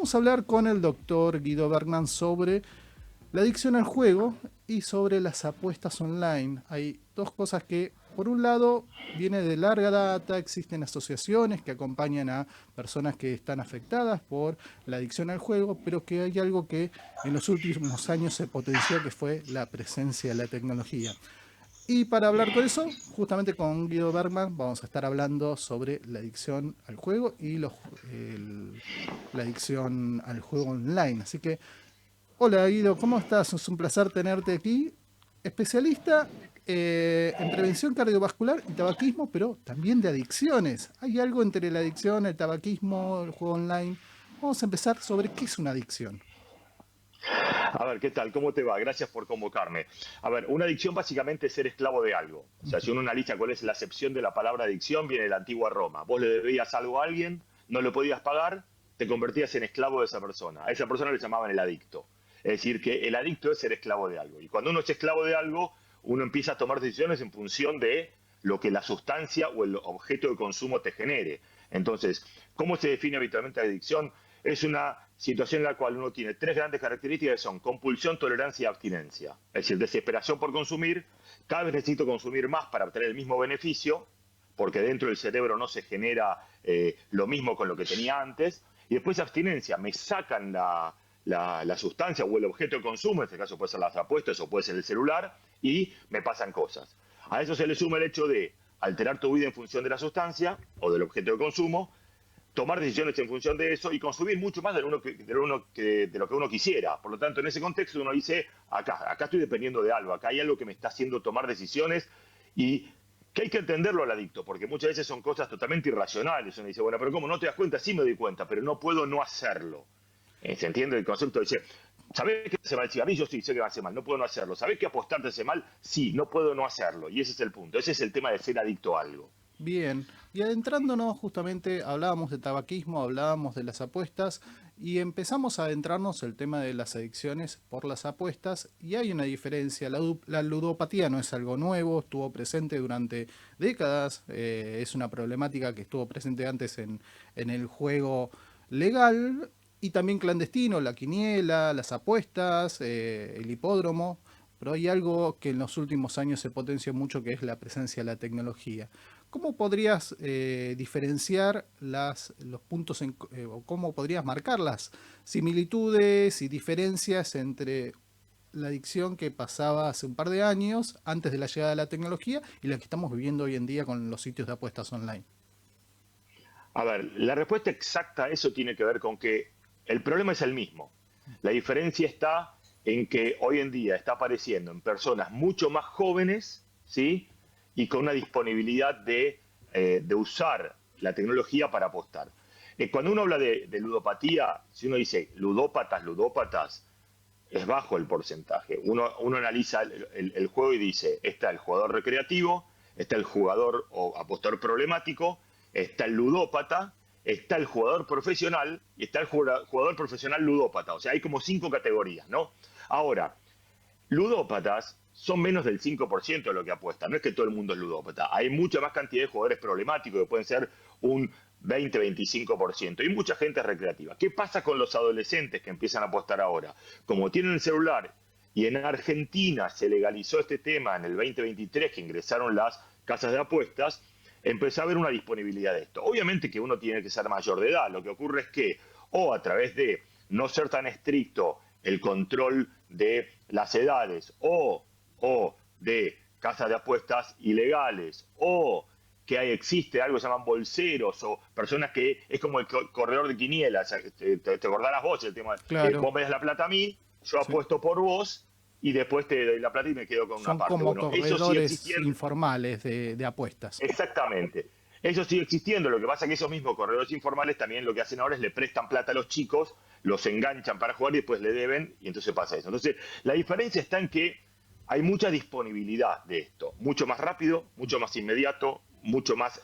vamos a hablar con el doctor Guido Bergman sobre la adicción al juego y sobre las apuestas online. Hay dos cosas que, por un lado, viene de larga data, existen asociaciones que acompañan a personas que están afectadas por la adicción al juego, pero que hay algo que en los últimos años se potenció, que fue la presencia de la tecnología. Y para hablar con eso, justamente con Guido Bergman, vamos a estar hablando sobre la adicción al juego y la adicción al juego online. Así que, hola Guido, ¿cómo estás? Es un placer tenerte aquí. Especialista en prevención cardiovascular y tabaquismo, pero también de adicciones. ¿Hay algo entre la adicción, el tabaquismo, el juego online? Vamos a empezar sobre qué es una adicción. A ver, ¿qué tal? ¿Cómo te va? Gracias por convocarme. A ver, una adicción básicamente es ser esclavo de algo. O sea, si uno analiza cuál es la acepción de la palabra adicción, viene de la antigua Roma. Vos le debías algo a alguien, no lo podías pagar, te convertías en esclavo de esa persona. A esa persona le llamaban el adicto. Es decir, que el adicto es ser esclavo de algo. Y cuando uno es esclavo de algo, uno empieza a tomar decisiones en función de lo que la sustancia o el objeto de consumo te genere. Entonces, ¿cómo se define habitualmente la adicción? Es una situación en la cual uno tiene tres grandes características que son compulsión, tolerancia y abstinencia. Es decir, desesperación por consumir, cada vez necesito consumir más para obtener el mismo beneficio, porque dentro del cerebro no se genera lo mismo con lo que tenía antes. Y después abstinencia, me sacan la sustancia o el objeto de consumo, en este caso puede ser las apuestas o puede ser el celular, y me pasan cosas. A eso se le suma el hecho de alterar tu vida en función de la sustancia o del objeto de consumo, tomar decisiones en función de eso y consumir mucho más de lo que uno quisiera. Por lo tanto, en ese contexto uno dice, acá estoy dependiendo de algo, acá hay algo que me está haciendo tomar decisiones y que hay que entenderlo al adicto, porque muchas veces son cosas totalmente irracionales. Uno dice, bueno, pero ¿cómo no te das cuenta? Sí me doy cuenta, pero no puedo no hacerlo. ¿Se entiende el concepto? Dice, ¿sabés que hace mal el cigarrillo? Sí, sé que me hace mal, no puedo no hacerlo. ¿Sabés que apostar te hace mal? Sí, no puedo no hacerlo. Y ese es el punto, ese es el tema de ser adicto a algo. Bien, y adentrándonos justamente, hablábamos de tabaquismo, hablábamos de las apuestas y empezamos a adentrarnos el tema de las adicciones por las apuestas y hay una diferencia, la ludopatía no es algo nuevo, estuvo presente durante décadas, es una problemática que estuvo presente antes en el juego legal y también clandestino, la quiniela, las apuestas, el hipódromo, pero hay algo que en los últimos años se potencia mucho que es la presencia de la tecnología. ¿Cómo podrías diferenciar los puntos o cómo podrías marcar las similitudes y diferencias entre la adicción que pasaba hace un par de años, antes de la llegada de la tecnología, y la que estamos viviendo hoy en día con los sitios de apuestas online? A ver, la respuesta exacta a eso tiene que ver con que el problema es el mismo. La diferencia está en que hoy en día está apareciendo en personas mucho más jóvenes, ¿sí? Y con una disponibilidad de usar la tecnología para apostar. Cuando uno habla de ludopatía, si uno dice ludópatas, ludópatas, es bajo el porcentaje. Uno analiza el juego y dice, está el jugador recreativo, está el jugador o apostador problemático, está el ludópata, está el jugador profesional y está el jugador profesional ludópata. O sea, hay como cinco categorías, ¿no? Ahora, ludópatas son menos del 5% de lo que apuestan. No es que todo el mundo es ludópata. Hay mucha más cantidad de jugadores problemáticos que pueden ser un 20-25%. Y mucha gente es recreativa. ¿Qué pasa con los adolescentes que empiezan a apostar ahora? Como tienen el celular y en Argentina se legalizó este tema en el 2023 que ingresaron las casas de apuestas, empezó a haber una disponibilidad de esto. Obviamente que uno tiene que ser mayor de edad. Lo que ocurre es que o a través de no ser tan estricto el control de las edades o de casas de apuestas ilegales o que existe algo que se llaman bolseros o personas que es como el corredor de quinielas. Te acordarás vos el tema, Claro, vos me das la plata a mí, yo sí. apuesto por vos y después te doy la plata y me quedo con una Son parte. como Bueno, eso sigue corredores existiendo. informales de apuestas. Exactamente. Eso sigue existiendo. Lo que pasa es que esos mismos corredores informales también lo que hacen ahora es le prestan plata a los chicos, los enganchan para jugar y después le deben y entonces pasa eso. Entonces, la diferencia está en que hay mucha disponibilidad de esto. Mucho más rápido, mucho más inmediato, mucho más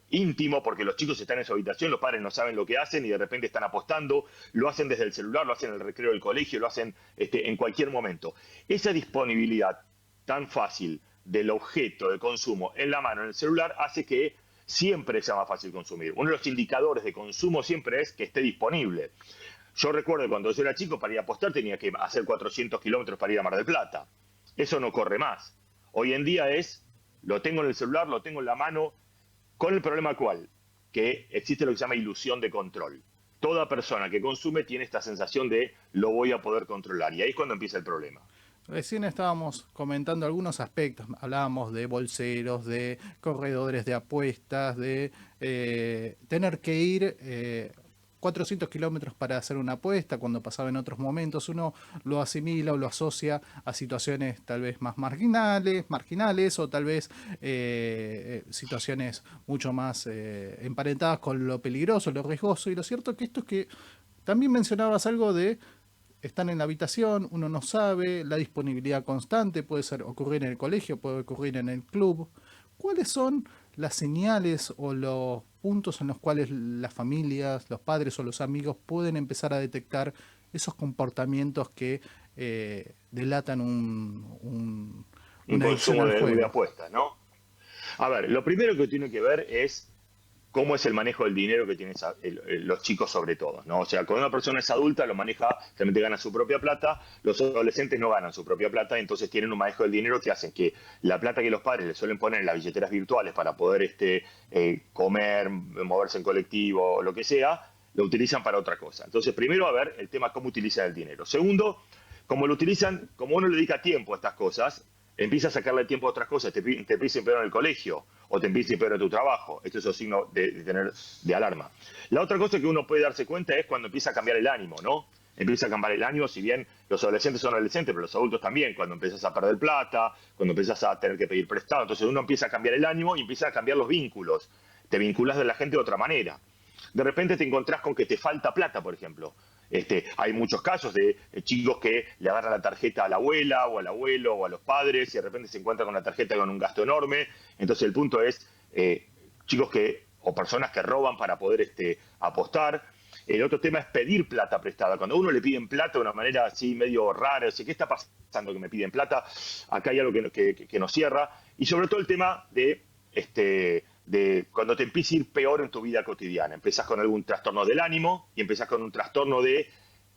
íntimo, porque los chicos están en su habitación, los padres no saben lo que hacen y de repente están apostando, lo hacen desde el celular, lo hacen en el recreo del colegio, lo hacen en cualquier momento. Esa disponibilidad tan fácil del objeto de consumo en la mano, en el celular, hace que siempre sea más fácil consumir. Uno de los indicadores de consumo siempre es que esté disponible. Yo recuerdo cuando yo era chico, para ir a apostar tenía que hacer 400 kilómetros para ir a Mar del Plata. Eso no corre más. Hoy en día lo tengo en el celular, lo tengo en la mano, con el problema cuál, que existe lo que se llama ilusión de control. Toda persona que consume tiene esta sensación de lo voy a poder controlar, y ahí es cuando empieza el problema. Recién estábamos comentando algunos aspectos, hablábamos de bolseros, de corredores de apuestas, de tener que ir 400 kilómetros para hacer una apuesta cuando pasaba en otros momentos. Uno lo asimila o lo asocia a situaciones tal vez más marginales o tal vez situaciones mucho más emparentadas con lo peligroso, lo riesgoso. Y lo cierto es que esto es que también mencionabas algo de están en la habitación, uno no sabe, la disponibilidad constante puede ocurrir en el colegio, puede ocurrir en el club. ¿Cuáles son las señales o los puntos en los cuales las familias, los padres o los amigos pueden empezar a detectar esos comportamientos que delatan Un una adicción consumo al de juego? apuestas, ¿no? A ver, lo primero que tiene que ver es cómo es el manejo del dinero que tienen los chicos sobre todo, ¿no? O sea, cuando una persona es adulta, lo maneja, realmente gana su propia plata, los adolescentes no ganan su propia plata, entonces tienen un manejo del dinero que hacen que la plata que los padres les suelen poner en las billeteras virtuales para poder comer, moverse en colectivo, lo que sea, lo utilizan para otra cosa. Entonces, primero, a ver el tema cómo utilizan el dinero. Segundo, como lo utilizan, como uno le dedica tiempo a estas cosas, empieza a sacarle tiempo a otras cosas, te empieza a empeorar en el colegio o te empieza a empeorar en tu trabajo. Esto es un signo de alarma. La otra cosa que uno puede darse cuenta es cuando empieza a cambiar el ánimo, ¿no? Empieza a cambiar el ánimo, si bien los adolescentes son adolescentes, pero los adultos también, cuando empiezas a perder plata, cuando empiezas a tener que pedir prestado. Entonces uno empieza a cambiar el ánimo y empieza a cambiar los vínculos. Te vinculas de la gente de otra manera. De repente te encontrás con que te falta plata, por ejemplo. Hay muchos casos de chicos que le agarran la tarjeta a la abuela o al abuelo o a los padres y de repente se encuentran con la tarjeta con un gasto enorme. Entonces el punto es chicos o personas que roban para poder apostar. El otro tema es pedir plata prestada. Cuando a uno le piden plata de una manera así medio rara, ¿qué está pasando que me piden plata? Acá hay algo que nos cierra. Y sobre todo el tema de cuando te empieza a ir peor en tu vida cotidiana. Empezás con algún trastorno del ánimo y empezás con un trastorno de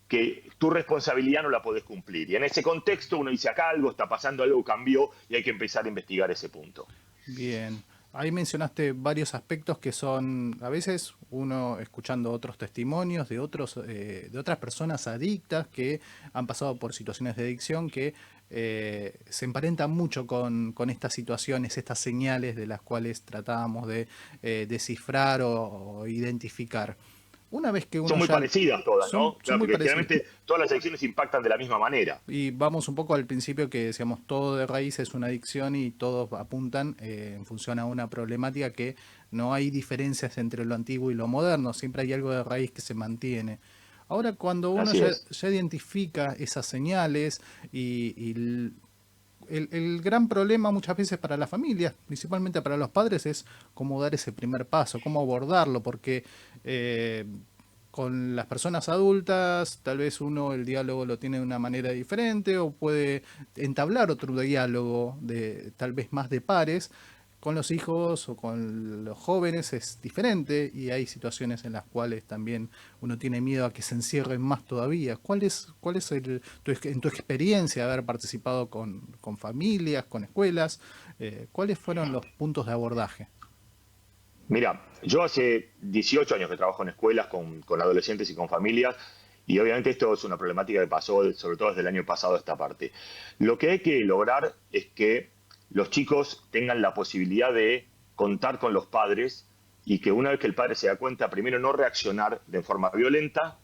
que tu responsabilidad no la podés cumplir. Y en ese contexto uno dice, acá algo está pasando, algo cambió y hay que empezar a investigar ese punto. Bien, ahí mencionaste varios aspectos que son, a veces uno escuchando otros testimonios de otras personas adictas que han pasado por situaciones de adicción que se emparentan mucho con estas situaciones, estas señales de las cuales tratábamos de descifrar o identificar. Una vez que uno Son muy ya parecidas todas, son, ¿no? son Claro, muy porque parecidas. generalmente todas las adicciones impactan de la misma manera. Y vamos un poco al principio que decíamos, todo de raíz es una adicción y todos apuntan en función a una problemática que no hay diferencias entre lo antiguo y lo moderno, siempre hay algo de raíz que se mantiene. Ahora, cuando uno Así es. ya identifica esas señales y el gran problema muchas veces para las familias, principalmente para los padres, es cómo dar ese primer paso, cómo abordarlo, porque con las personas adultas tal vez uno el diálogo lo tiene de una manera diferente o puede entablar otro diálogo de tal vez más de pares. Con los hijos o con los jóvenes es diferente y hay situaciones en las cuales también uno tiene miedo a que se encierren más todavía. ¿Cuál es en tu experiencia de haber participado con familias, con escuelas, cuáles fueron los puntos de abordaje? Mira, yo hace 18 años que trabajo en escuelas con adolescentes y con familias, y obviamente esto es una problemática que pasó sobre todo desde el año pasado a esta parte. Lo que hay que lograr es que los chicos tengan la posibilidad de contar con los padres y que una vez que el padre se da cuenta, primero no reaccionar de forma violenta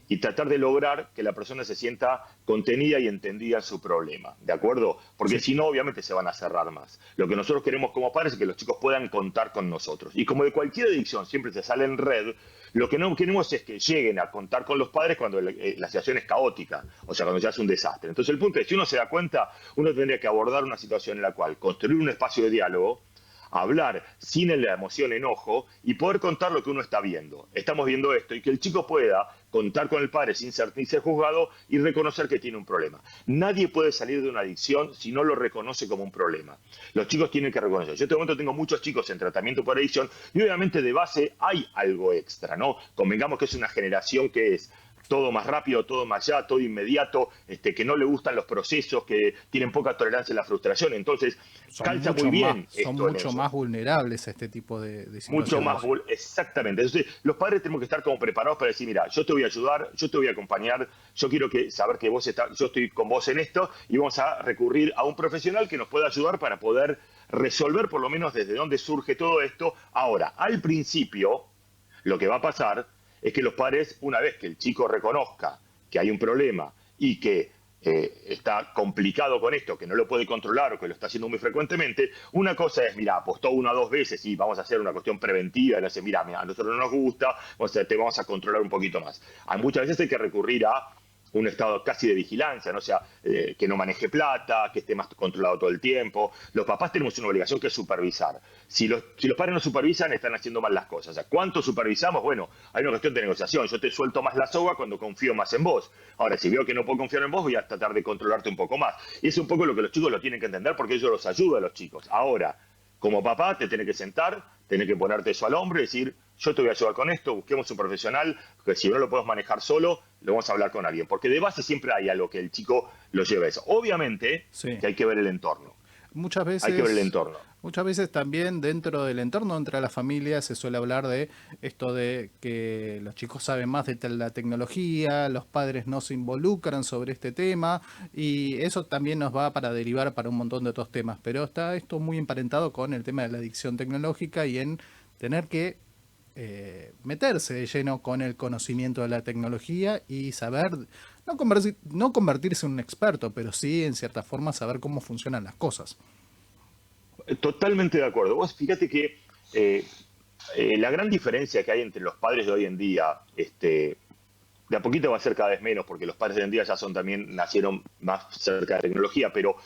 y tratar de lograr que la persona se sienta contenida y entendida en su problema, ¿de acuerdo? Porque Sí. si no, obviamente se van a cerrar más. Lo que nosotros queremos como padres es que los chicos puedan contar con nosotros. Y como de cualquier adicción siempre se sale en red, lo que no queremos es que lleguen a contar con los padres cuando la situación es caótica, o sea, cuando ya es un desastre. Entonces el punto es, si uno se da cuenta, uno tendría que abordar una situación en la cual construir un espacio de diálogo, hablar sin la emoción enojo y poder contar lo que uno está viendo. Estamos viendo esto y que el chico pueda contar con el padre sin ser ni ser juzgado y reconocer que tiene un problema. Nadie puede salir de una adicción si no lo reconoce como un problema. Los chicos tienen que reconocer. Yo en este momento tengo muchos chicos en tratamiento por adicción y obviamente de base hay algo extra, ¿no? Convengamos que es una generación que es todo más rápido, todo más ya, todo inmediato, que no le gustan los procesos, que tienen poca tolerancia a la frustración. Entonces, calza muy bien son esto en mucho eso. más vulnerables a este tipo de Mucho más, situaciones. exactamente. Entonces, los padres tenemos que estar como preparados para decir, mira, yo te voy a ayudar, yo te voy a acompañar, yo quiero saber que yo estoy con vos en esto y vamos a recurrir a un profesional que nos pueda ayudar para poder resolver por lo menos desde dónde surge todo esto. Ahora, al principio, lo que va a pasar es que los padres, una vez que el chico reconozca que hay un problema y que está complicado con esto, que no lo puede controlar o que lo está haciendo muy frecuentemente, una cosa es, mira, apostó 1 o 2 veces y vamos a hacer una cuestión preventiva, y le dice, mira, a nosotros no nos gusta, o sea, te vamos a controlar un poquito más. Muchas veces hay que recurrir a un estado casi de vigilancia, ¿no? O sea, que no maneje plata, que esté más controlado todo el tiempo. Los papás tenemos una obligación que es supervisar. Si los padres no supervisan, están haciendo mal las cosas. O sea, ¿cuánto supervisamos? Bueno, hay una cuestión de negociación. Yo te suelto más la soga cuando confío más en vos. Ahora, si veo que no puedo confiar en vos, voy a tratar de controlarte un poco más. Y es un poco lo que los chicos lo tienen que entender porque ellos los ayuda a los chicos. Ahora, como papá, te tenés que sentar, tenés que ponerte eso al hombro y decir, yo te voy a ayudar con esto, busquemos un profesional, que si no lo podemos manejar solo, lo vamos a hablar con alguien. Porque de base siempre hay algo que el chico lo lleve a eso. Obviamente Sí. que hay que ver el entorno. Muchas Hay que ver el veces, entorno. muchas veces también dentro del entorno, entre las familias, se suele hablar de esto de que los chicos saben más de la tecnología, los padres no se involucran sobre este tema y eso también nos va para derivar para un montón de otros temas. Pero está esto muy emparentado con el tema de la adicción tecnológica y en tener que meterse de lleno con el conocimiento de la tecnología y saber, no convertirse en un experto, pero sí en cierta forma saber cómo funcionan las cosas. Totalmente de acuerdo. Vos fíjate que la gran diferencia que hay entre los padres de hoy en día, de a poquito va a ser cada vez menos, porque los padres de hoy en día ya son también, nacieron más cerca de la tecnología, pero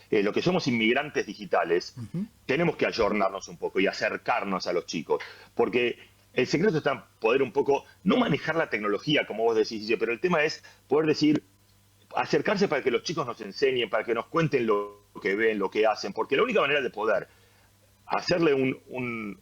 lo que somos inmigrantes digitales, Ujú. tenemos que ayornarnos un poco y acercarnos a los chicos, porque el secreto está en poder un poco, no manejar la tecnología, como vos decís, pero el tema es poder decir, acercarse para que los chicos nos enseñen, para que nos cuenten lo que ven, lo que hacen, porque la única manera de poder hacerle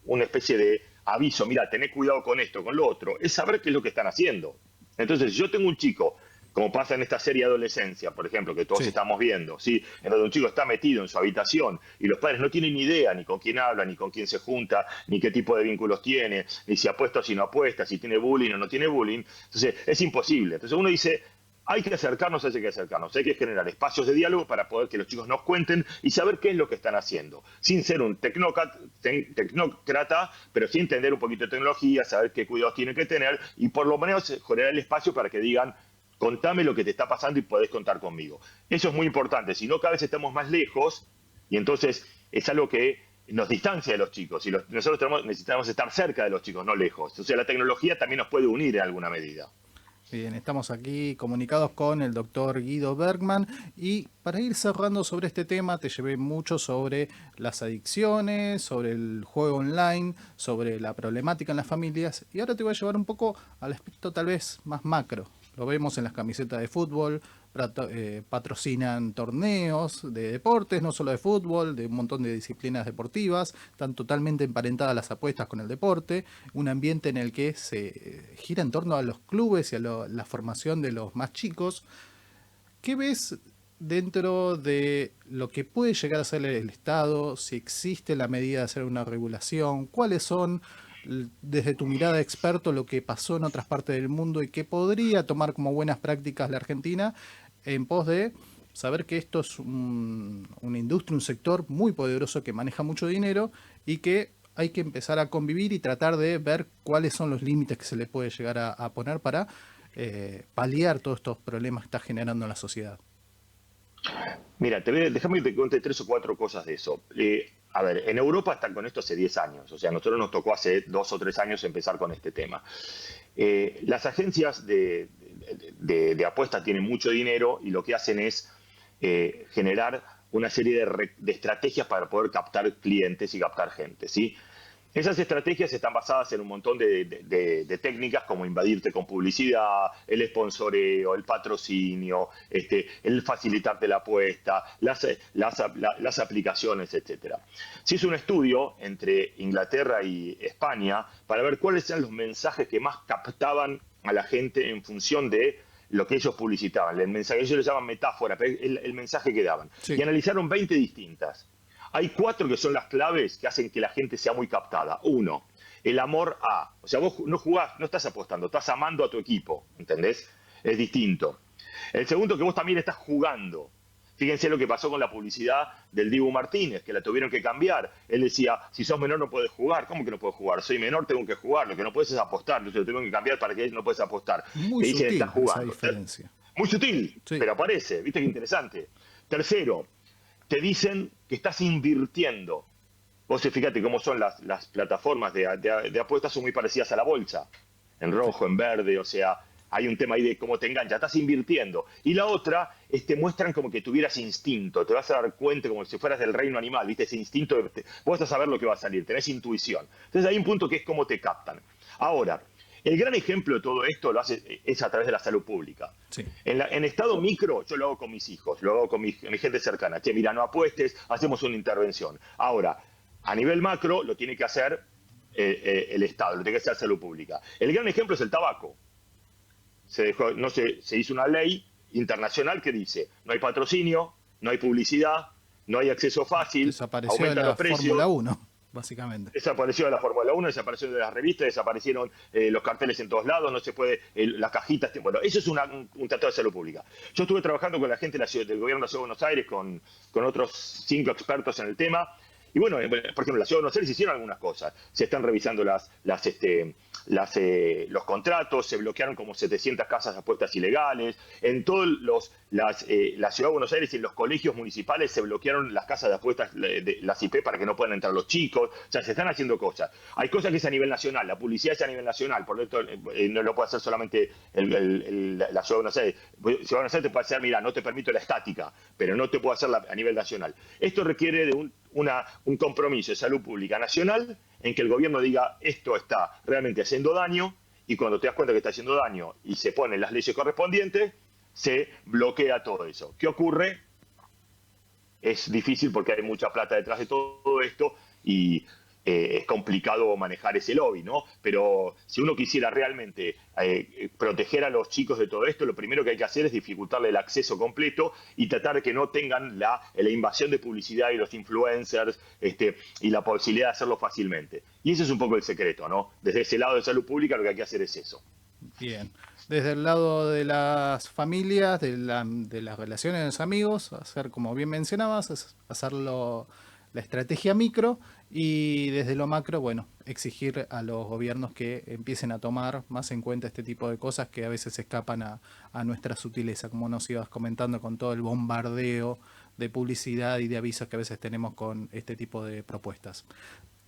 una especie de aviso, mira, tené cuidado con esto, con lo otro, es saber qué es lo que están haciendo. Entonces, si yo tengo un chico, como pasa en esta serie de adolescencia, por ejemplo, que todos Sí. estamos viendo, ¿sí? En donde un chico está metido en su habitación y los padres no tienen ni idea ni con quién habla, ni con quién se junta, ni qué tipo de vínculos tiene, ni si apuesta o si no apuesta, si tiene bullying o no tiene bullying. Entonces, es imposible. Entonces, uno dice, hay que acercarnos, hay que generar espacios de diálogo para poder que los chicos nos cuenten y saber qué es lo que están haciendo, sin ser un tecnócrata, pero sí entender un poquito de tecnología, saber qué cuidados tienen que tener y por lo menos generar el espacio para que digan, contame lo que te está pasando y podés contar conmigo. Eso es muy importante, si no cada vez estamos más lejos y entonces es algo que nos distancia de los chicos y nosotros necesitamos estar cerca de los chicos, no lejos. O sea, la tecnología también nos puede unir en alguna medida. Bien, estamos aquí comunicados con el doctor Guido Bergman y para ir cerrando sobre este tema te llevé mucho sobre las adicciones, sobre el juego online, sobre la problemática en las familias y ahora te voy a llevar un poco al aspecto tal vez más macro. Lo vemos en las camisetas de fútbol, patrocinan torneos de deportes, no solo de fútbol, de un montón de disciplinas deportivas, están totalmente emparentadas las apuestas con el deporte, un ambiente en el que se gira en torno a los clubes y a la formación de los más chicos. ¿Qué ves dentro de lo que puede llegar a ser el Estado? Si existe la medida de hacer una regulación, ¿cuáles son, desde tu mirada de experto, lo que pasó en otras partes del mundo y que podría tomar como buenas prácticas la Argentina en pos de saber que esto es una industria, un sector muy poderoso que maneja mucho dinero y que hay que empezar a convivir y tratar de ver cuáles son los límites que se le puede llegar a poner para paliar todos estos problemas que está generando en la sociedad? Mira, déjame que te cuente 3 o 4 cosas de eso. A ver, en Europa están con esto hace 10 años, o sea, a nosotros nos tocó hace 2 o 3 años empezar con este tema. Las agencias de apuestas tienen mucho dinero y lo que hacen es generar una serie de estrategias para poder captar clientes y captar gente, ¿sí? Esas estrategias están basadas en un montón de técnicas como invadirte con publicidad, el sponsoreo, el patrocinio, el facilitarte la apuesta, las aplicaciones, etcétera. Se hizo un estudio entre Inglaterra y España para ver cuáles eran los mensajes que más captaban a la gente en función de lo que ellos publicitaban, el mensaje, ellos le llaman metáfora, pero el mensaje que daban. Sí. Y analizaron 20 distintas. Hay 4 que son las claves que hacen que la gente sea muy captada. 1, el amor a. O sea, vos no jugás, no estás apostando, estás amando a tu equipo, ¿entendés? Es distinto. El segundo, que vos también estás jugando. Fíjense lo que pasó con la publicidad del Dibu Martínez, que la tuvieron que cambiar. Él decía, si sos menor no puedes jugar. ¿Cómo que no puedo jugar? Soy menor, tengo que jugar. Lo que no puedes es apostar. Entonces lo tuvieron que cambiar para que no puedes apostar. Muy Te dicen, sutil estás jugando. esa diferencia. Muy sutil, Sí. pero aparece. ¿Viste qué interesante? Tercero, te dicen que estás invirtiendo. Vos fíjate cómo son las plataformas de apuestas, son muy parecidas a la bolsa. En rojo, en verde, o sea, hay un tema ahí de cómo te engancha, estás invirtiendo. Y la otra, te muestran como que tuvieras instinto, te vas a dar cuenta como si fueras del reino animal, ¿viste? Ese instinto, vos vas a saber lo que va a salir, tenés intuición. Entonces hay un punto que es cómo te captan. Ahora, el gran ejemplo de todo esto es a través de la salud pública. Sí. En estado micro, yo lo hago con mis hijos, lo hago con mi gente cercana. Che, mira, no apuestes, hacemos una intervención. Ahora, a nivel macro, lo tiene que hacer el Estado, lo tiene que hacer salud pública. El gran ejemplo es el tabaco. Se hizo una ley internacional que dice, no hay patrocinio, no hay publicidad, no hay acceso fácil, Desapareció de aumentan la los precios. Fórmula 1, básicamente. Desapareció de la Fórmula 1, desapareció de las revistas, desaparecieron los carteles en todos lados, no se puede, las cajitas. Bueno, eso es un tratado de salud pública. Yo estuve trabajando con la gente del gobierno de la Ciudad de Buenos Aires, con otros 5 expertos en el tema. Y bueno, por ejemplo, en la Ciudad de Buenos Aires hicieron algunas cosas. Se están revisando los contratos, se bloquearon como 700 casas de apuestas ilegales. En todos la Ciudad de Buenos Aires y en los colegios municipales se bloquearon las casas de apuestas, las IP, para que no puedan entrar los chicos. O sea, se están haciendo cosas. Hay cosas que es a nivel nacional, la publicidad es a nivel nacional, por lo tanto no lo puede hacer solamente la Ciudad de Buenos Aires. La Ciudad de Buenos Aires te puede hacer, mira, no te permito la estática, pero no te puedo hacerla a nivel nacional. Esto requiere de un compromiso de salud pública nacional en que el gobierno diga esto está realmente haciendo daño, y cuando te das cuenta que está haciendo daño y se ponen las leyes correspondientes, se bloquea todo eso. ¿Qué ocurre? Es difícil porque hay mucha plata detrás de todo esto y es complicado manejar ese lobby, ¿no? Pero si uno quisiera realmente proteger a los chicos de todo esto, lo primero que hay que hacer es dificultarle el acceso completo y tratar de que no tengan la invasión de publicidad y los influencers y la posibilidad de hacerlo fácilmente. Y ese es un poco el secreto, ¿no? Desde ese lado de salud pública lo que hay que hacer es eso. Bien. Desde el lado de las familias, de las relaciones de los amigos, hacer, como bien mencionabas, hacerlo la estrategia micro, y desde lo macro, bueno, exigir a los gobiernos que empiecen a tomar más en cuenta este tipo de cosas que a veces escapan a nuestra sutileza, como nos ibas comentando con todo el bombardeo de publicidad y de avisos que a veces tenemos con este tipo de propuestas.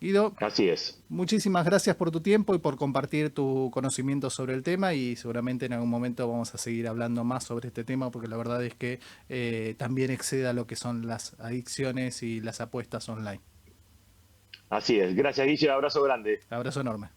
Guido, así es. Muchísimas gracias por tu tiempo y por compartir tu conocimiento sobre el tema, y seguramente en algún momento vamos a seguir hablando más sobre este tema, porque la verdad es que también excede a lo que son las adicciones y las apuestas online. Así es. Gracias, Guille. Abrazo grande. Abrazo enorme.